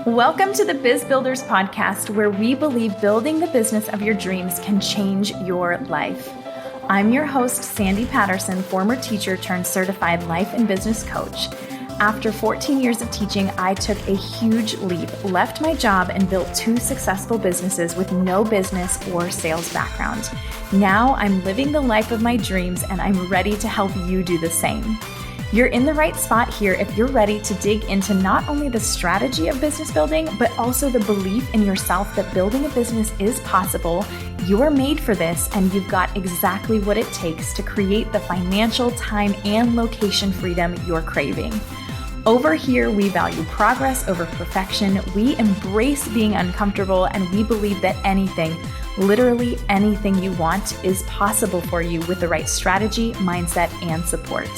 Welcome to the Biz Builders podcast, where we believe building the business of your dreams can change your life. I'm your host, Sandy Patterson, former teacher turned certified life and business coach. After 14 years of teaching, I took a huge leap, left my job, and built 2 successful businesses with no business or sales background. Now I'm living the life of my dreams, and I'm ready to help you do the same. You're in the right spot here if you're ready to dig into not only the strategy of business building, but also the belief in yourself that building a business is possible. You're made for this, and you've got exactly what it takes to create the financial, time, and location freedom you're craving. Over here, we value progress over perfection. We embrace being uncomfortable, and we believe that anything, literally anything you want, is possible for you with the right strategy, mindset, and support.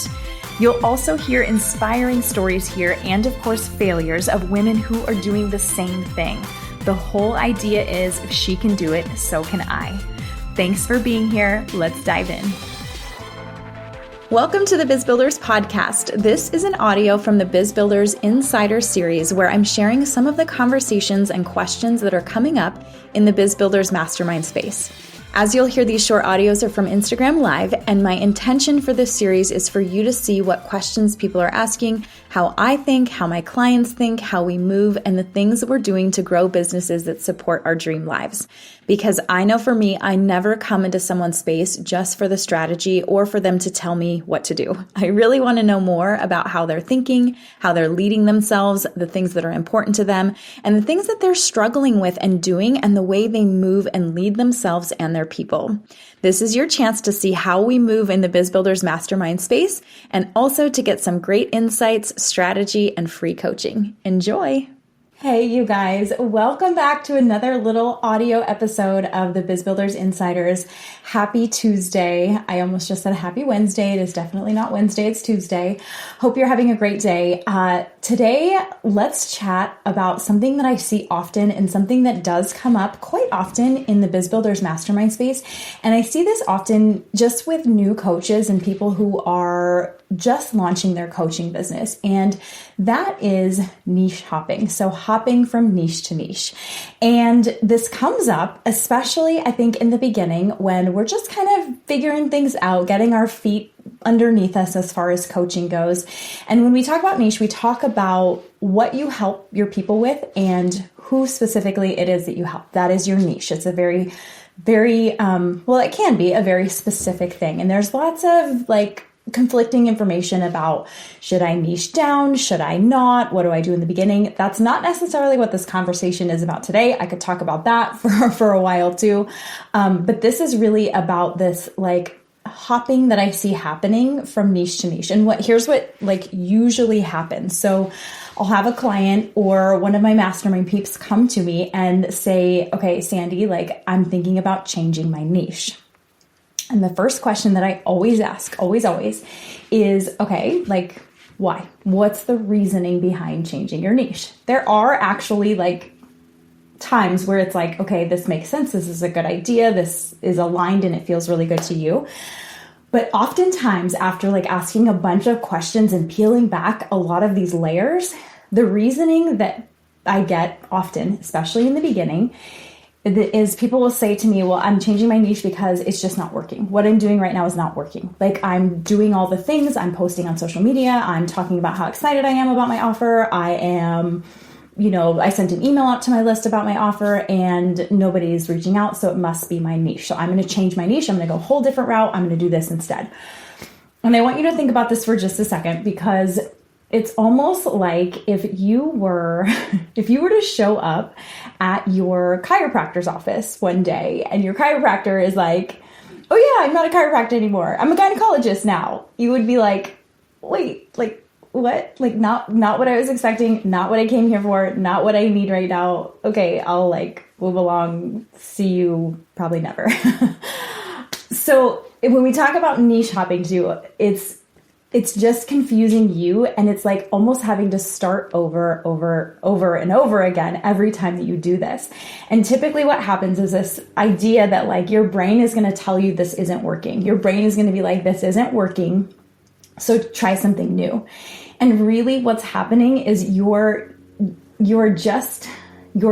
You'll also hear inspiring stories here and, of course, failures of women who are doing the same thing. The whole idea is if she can do it, so can I. Thanks for being here. Let's dive in. Welcome to the Biz Builders podcast. This is an audio from the Biz Builders Insiders series where I'm sharing some of the conversations and questions that are coming up in the Biz Builders Mastermind space. As you'll hear, these short audios are from Instagram Live, and my intention for this series is for you to see what questions people are asking, how I think, how my clients think, how we move, and the things that we're doing to grow businesses that support our dream lives. Because I know for me, I never come into someone's space just for the strategy or for them to tell me what to do. I really want to know more about how they're thinking, how they're leading themselves, the things that are important to them, and the things that they're struggling with and doing, and the way they move and lead themselves and their people. This is your chance to see how we move in the Biz Builders Mastermind space, and also to get some great insights, strategy, and free coaching. Enjoy. Hey, you guys, welcome back to another little audio episode of the Biz Builders Insiders. Happy Tuesday. I almost just said happy Wednesday. It is definitely not Wednesday, it's Tuesday. Hope you're having a great day. Today, let's chat about something that I see often and something that does come up quite often in the Biz Builders Mastermind space. And I see this often just with new coaches and people who are just launching their coaching business. And that is niche hopping. So hopping from niche to niche. And this comes up, especially I think in the beginning when we're just kind of figuring things out, getting our feet underneath us as far as coaching goes. And when we talk about niche, we talk about what you help your people with and who specifically it is that you help. That is your niche. It's a very, it can be a very specific thing. And there's lots of conflicting information about, should I niche down? Should I not? What do I do in the beginning? That's not necessarily what this conversation is about today. I could talk about that for a while too. But this is really about this hopping that I see happening from niche to niche. And here's what usually happens. So I'll have a client or one of my mastermind peeps come to me and say, okay, Sandy, I'm thinking about changing my niche. And the first question that I always ask, always, is, okay, why? What's the reasoning behind changing your niche? There are actually times where it's okay, this makes sense. This is a good idea. This is aligned and it feels really good to you. But oftentimes after asking a bunch of questions and peeling back a lot of these layers, the reasoning that I get often, especially in the beginning, is people will say to me, well, I'm changing my niche because it's just not working. What I'm doing right now is not working. I'm doing all the things, I'm posting on social media, I'm talking about how excited I am about my offer. I am, I sent an email out to my list about my offer and nobody's reaching out. So it must be my niche. So I'm going to change my niche. I'm going to go a whole different route. I'm going to do this instead. And I want you to think about this for just a second, because it's almost like if you were to show up at your chiropractor's office one day and your chiropractor is like, oh yeah, I'm not a chiropractor anymore, I'm a gynecologist now. You would be like, wait, what? Not what I was expecting, not what I came here for, not what I need right now. Okay, I'll move along. See you probably never. So when we talk about niche hopping too, it's just confusing you, and it's almost having to start over and over again every time that you do this. And typically what happens is this idea that your brain is going to tell you this isn't working. Your brain is going to be like, this isn't working, so try something new. And really what's happening is you're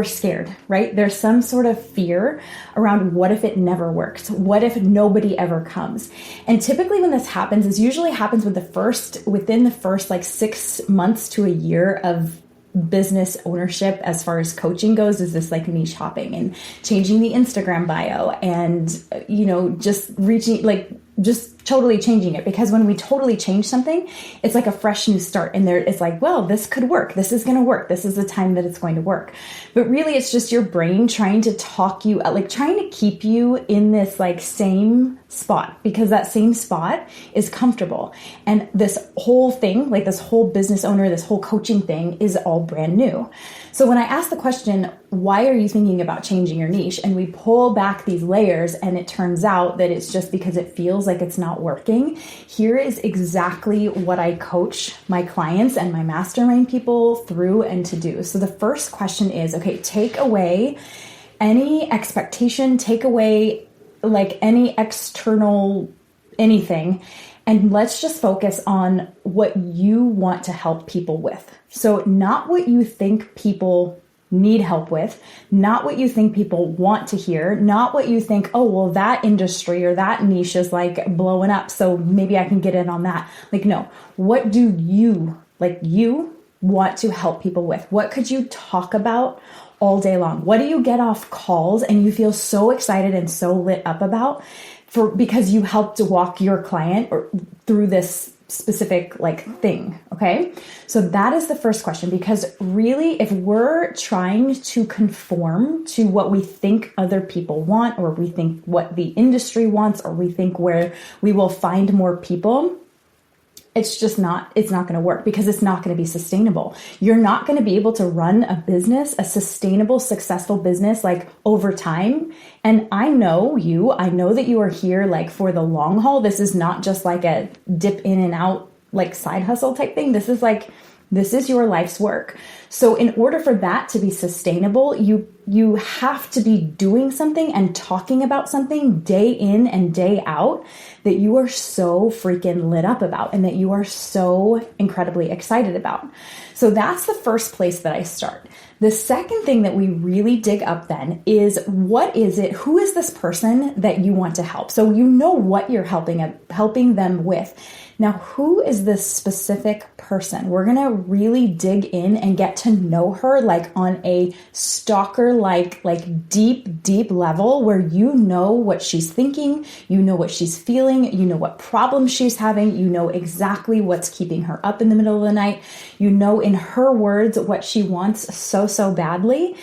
scared, right? There's some sort of fear around what if it never works? What if nobody ever comes? And typically when this happens, this usually happens within the first like 6 months to a year of business ownership as far as coaching goes, is this like niche hopping and changing the Instagram bio and, just totally changing it. Because when we totally change something, it's like a fresh new start. And it's like, well, this could work. This is going to work. This is the time that it's going to work. But really, it's just your brain trying to talk you, like trying to keep you in this like same spot, because that same spot is comfortable. And this whole thing, like this whole business owner, this whole coaching thing is all brand new. So when I ask the question, why are you thinking about changing your niche? And we pull back these layers and it turns out that it's just because it feels like it's not working. Here is exactly what I coach my clients and my mastermind people through and to do. So the first question is, okay, take away any expectation, take away like any external anything, and let's just focus on what you want to help people with. So not what you think people need help with, not what you think people want to hear, not what you think, oh, well, that industry or that niche is like blowing up, so maybe I can get in on that. Like, no, what do you want to help people with? What could you talk about all day long? What do you get off calls and you feel so excited and so lit up about because you helped to walk your client or through this specific like thing? Okay. So that is the first question, because really, if we're trying to conform to what we think other people want, or we think what the industry wants, or we think where we will find more people, it's not going to work, because it's not going to be sustainable. You're not going to be able to run a business, a sustainable, successful business, like over time. And I know that you are here like for the long haul. This is not just like a dip in and out, like side hustle type thing. This is your life's work. So in order for that to be sustainable, you have to be doing something and talking about something day in and day out that you are so freaking lit up about and that you are so incredibly excited about. So that's the first place that I start. The second thing that we really dig up then is, what is it? Who is this person that you want to help? So you know what you're helping them with. Now, who is this specific person? We're going to really dig in and get to know her like on a stalker, like deep level, where you know what she's thinking, you know what she's feeling, you know what problems she's having, you know exactly what's keeping her up in the middle of the night, you know in her words what she wants so badly.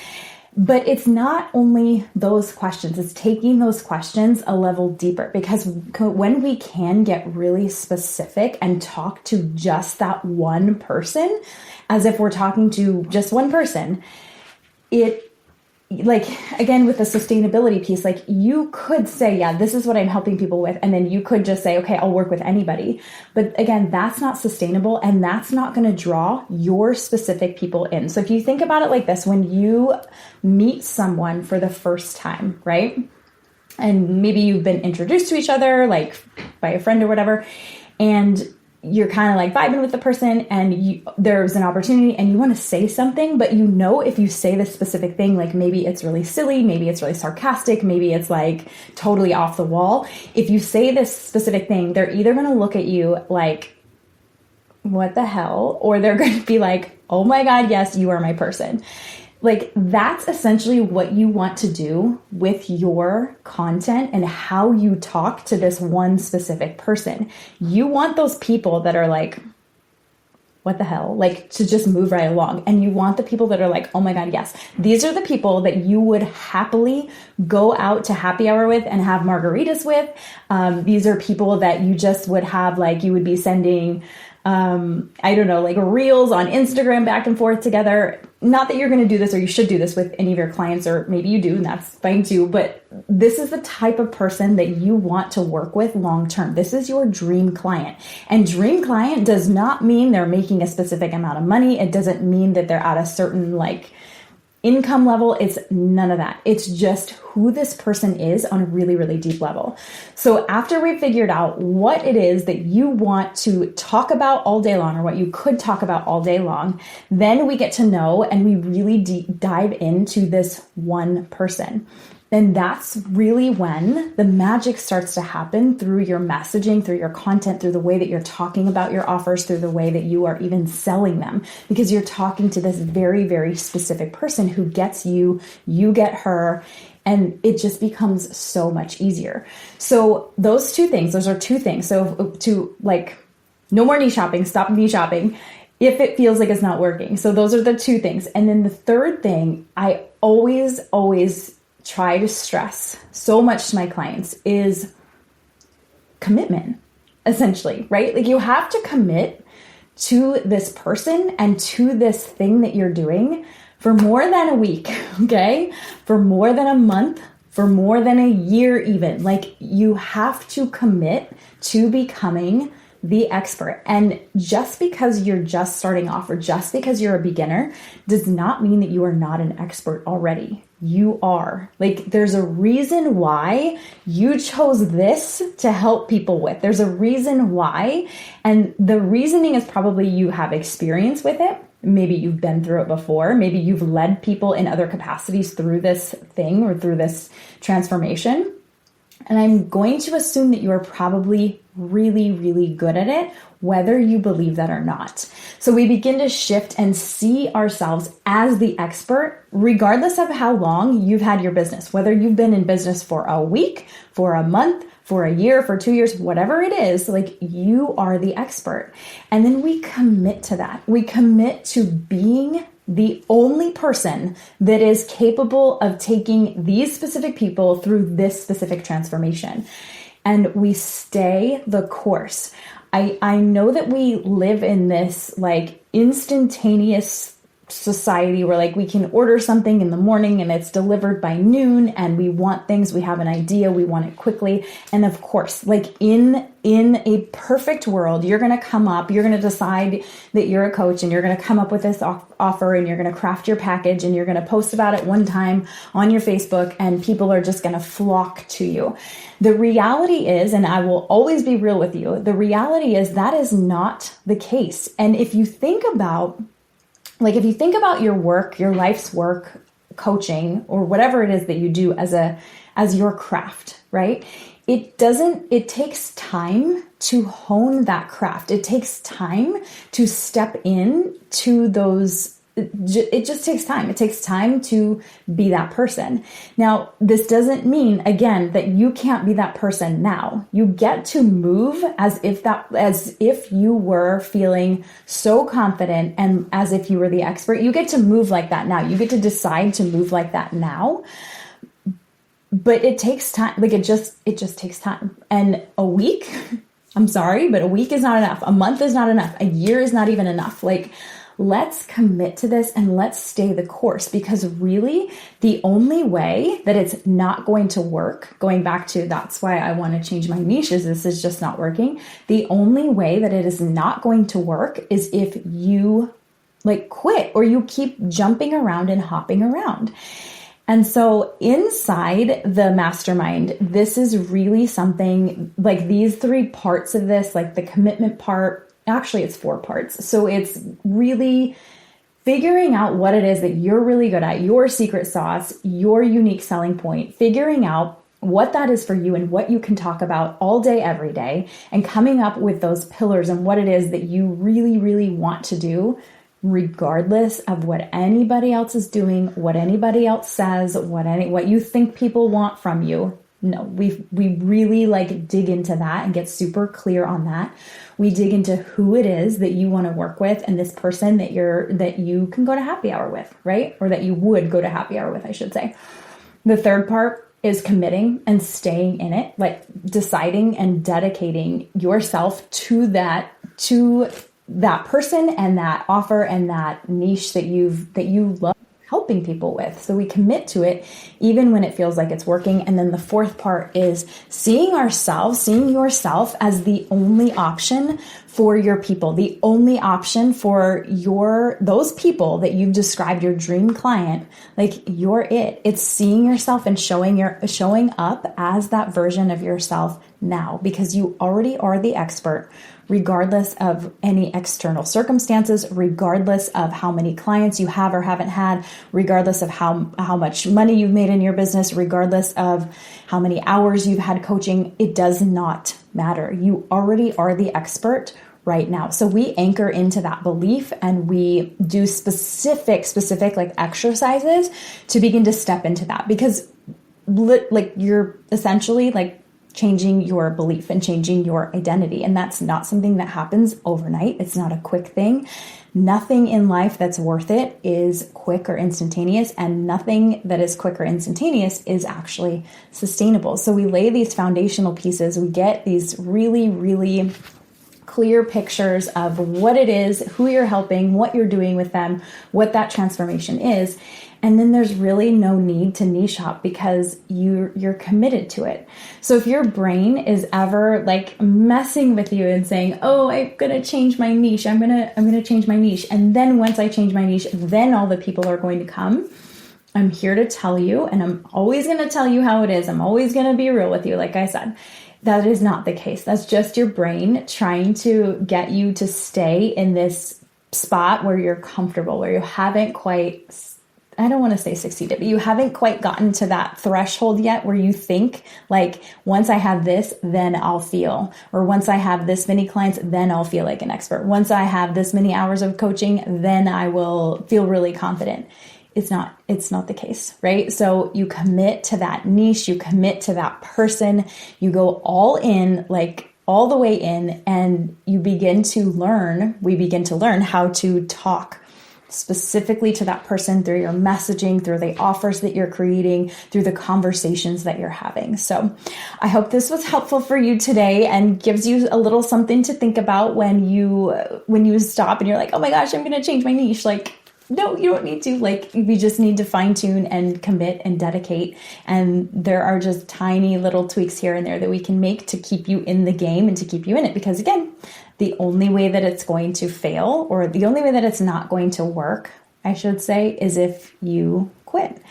But it's not only those questions, it's taking those questions a level deeper, because when we can get really specific and talk to just that one person, as if we're talking to just one person, it, like, again, with the sustainability piece, like you could say, yeah, this is what I'm helping people with. And then you could just say, okay, I'll work with anybody. But again, that's not sustainable, and that's not going to draw your specific people in. So if you think about it like this, when you meet someone for the first time, right? And maybe you've been introduced to each other, like by a friend or whatever, and you're kind of like vibing with the person, and there's an opportunity and you want to say something, but you know, if you say this specific thing, like maybe it's really silly, maybe it's really sarcastic, maybe it's like totally off the wall. If you say this specific thing, they're either going to look at you like, what the hell? Or they're going to be like, oh my God, yes, you are my person. Like, that's essentially what you want to do with your content and how you talk to this one specific person. You want those people that are like, what the hell? Like, to just move right along. And you want the people that are like, oh my God, yes. These are the people that you would happily go out to happy hour with and have margaritas with. These are people that you just would have, like, you would be sending, I don't know, like reels on Instagram back and forth together. Not that you're going to do this or you should do this with any of your clients, or maybe you do, and that's fine too. But this is the type of person that you want to work with long term. This is your dream client. And dream client does not mean they're making a specific amount of money. It doesn't mean that they're at a certain like income level. It's none of that. It's just who this person is on a really, really deep level. So after we've figured out what it is that you want to talk about all day long, or what you could talk about all day long, then we get to know and we really dive into this one person. And that's really when the magic starts to happen through your messaging, through your content, through the way that you're talking about your offers, through the way that you are even selling them, because you're talking to this very, very specific person who gets you, you get her, and it just becomes so much easier. So those are two things. So to like, no more niche shopping, stop niche shopping if it feels like it's not working. So those are the two things. And then the third thing I always try to stress so much to my clients is commitment, essentially, right? Like you have to commit to this person and to this thing that you're doing for more than a week, okay? For more than a month, for more than a year even. Like you have to commit to becoming the expert. And just because you're just starting off or just because you're a beginner does not mean that you are not an expert already. You are. Like there's a reason why you chose this to help people with. There's a reason why. And the reasoning is probably you have experience with it. Maybe you've been through it before. Maybe you've led people in other capacities through this thing or through this transformation. And I'm going to assume that you are probably really, really good at it, whether you believe that or not. So we begin to shift and see ourselves as the expert, regardless of how long you've had your business, whether you've been in business for a week, for a month, for a year, for 2 years, whatever it is, like you are the expert. And then we commit to that. We commit to being the only person that is capable of taking these specific people through this specific transformation. And we stay the course. I know that we live in this like instantaneous society where like we can order something in the morning and it's delivered by noon, and we want things, we have an idea, we want it quickly. And of course, like in a perfect world, you're going to come up, you're going to decide that you're a coach and you're going to come up with this offer and you're going to craft your package and you're going to post about it one time on your Facebook and people are just going to flock to you. The reality is, and I will always be real with you, the reality is that is not the case. And if you think about your work, your life's work, coaching, or whatever it is that you do as your craft, right? It takes time to hone that craft. It takes time to step in to those. It just takes time. It takes time to be that person. Now, this doesn't mean, again, that you can't be that person now. You get to move as if you were feeling so confident and as if you were the expert. You get to move like that now. You get to decide to move like that now. But it takes time. Like it just takes time. And a week, I'm sorry, but a week is not enough. A month is not enough. A year is not even enough. Like, let's commit to this and let's stay the course, because really the only way that it's not going to work, going back to that's why I want to change my niches, this is just not working. The only way that it is not going to work is if you like quit or you keep jumping around and hopping around. And so inside the mastermind, this is really something like these 3 parts of this, like the commitment part. Actually, it's 4 parts. So it's really figuring out what it is that you're really good at, your secret sauce, your unique selling point, figuring out what that is for you and what you can talk about all day, every day, and coming up with those pillars and what it is that you really, really want to do, regardless of what anybody else is doing, what anybody else says, what you think people want from you. No, we really like dig into that and get super clear on that. We dig into who it is that you want to work with and this person that you can go to happy hour with, right? Or that you would go to happy hour with, I should say. The third part is committing and staying in it, like deciding and dedicating yourself to that person and that offer and that niche that you love. helping people with. So we commit to it even when it feels like it's working. And then the fourth part is seeing yourself as the only option for your people, the only option for those people that you've described, your dream client, like you're it. It's seeing yourself and showing up as that version of yourself now, because you already are the expert, regardless of any external circumstances, regardless of how many clients you have or haven't had, regardless of how much money you've made in your business, regardless of how many hours you've had coaching. It does not matter. You already are the expert right now. So we anchor into that belief and we do specific like exercises to begin to step into that, because like you're essentially like changing your belief and changing your identity. And that's not something that happens overnight. It's not a quick thing. Nothing in life that's worth it is quick or instantaneous, and nothing that is quick or instantaneous is actually sustainable. So we lay these foundational pieces. We get these really, really clear pictures of what it is, who you're helping, what you're doing with them, what that transformation is. And then there's really no need to niche shop because you're committed to it. So if your brain is ever like messing with you and saying, "Oh, I'm going to change my niche. I'm going to change my niche. And then once I change my niche, then all the people are going to come." I'm here to tell you, and I'm always going to tell you how it is. I'm always going to be real with you. Like I said, that is not the case. That's just your brain trying to get you to stay in this spot where you're comfortable, where you haven't quite, I don't want to say succeeded, but you haven't quite gotten to that threshold yet where you think like, once I have this, then I'll feel, or once I have this many clients, then I'll feel like an expert. Once I have this many hours of coaching, then I will feel really confident. It's not the case, right? So you commit to that niche, you commit to that person, you go all in, like all the way in, and we begin to learn how to talk specifically to that person through your messaging, through the offers that you're creating, through the conversations that you're having. So I hope this was helpful for you today and gives you a little something to think about when you stop and you're like, "Oh my gosh, I'm going to change my niche." Like, no, you don't need to. Like, we just need to fine tune and commit and dedicate. And there are just tiny little tweaks here and there that we can make to keep you in the game and to keep you in it. Because again, the only way that it's going to fail, or the only way that it's not going to work, I should say, is if you quit.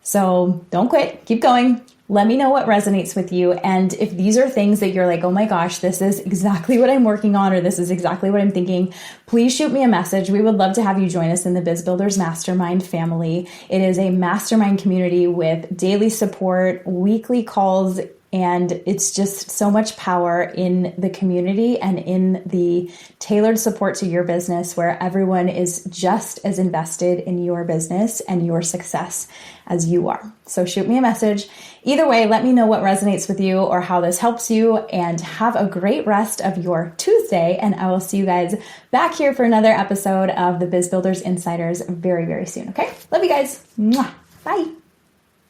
So don't quit, keep going. Let me know what resonates with you. And if these are things that you're like, "Oh my gosh, this is exactly what I'm working on," or "This is exactly what I'm thinking," please shoot me a message. We would love to have you join us in the Biz Builders Mastermind family. It is a mastermind community with daily support, weekly calls, and it's just so much power in the community and in the tailored support to your business, where everyone is just as invested in your business and your success as you are. So shoot me a message. Either way, let me know what resonates with you or how this helps you, and have a great rest of your Tuesday. And I will see you guys back here for another episode of the Biz Builders Insiders very, very soon. Okay? Love you guys. Mwah. Bye.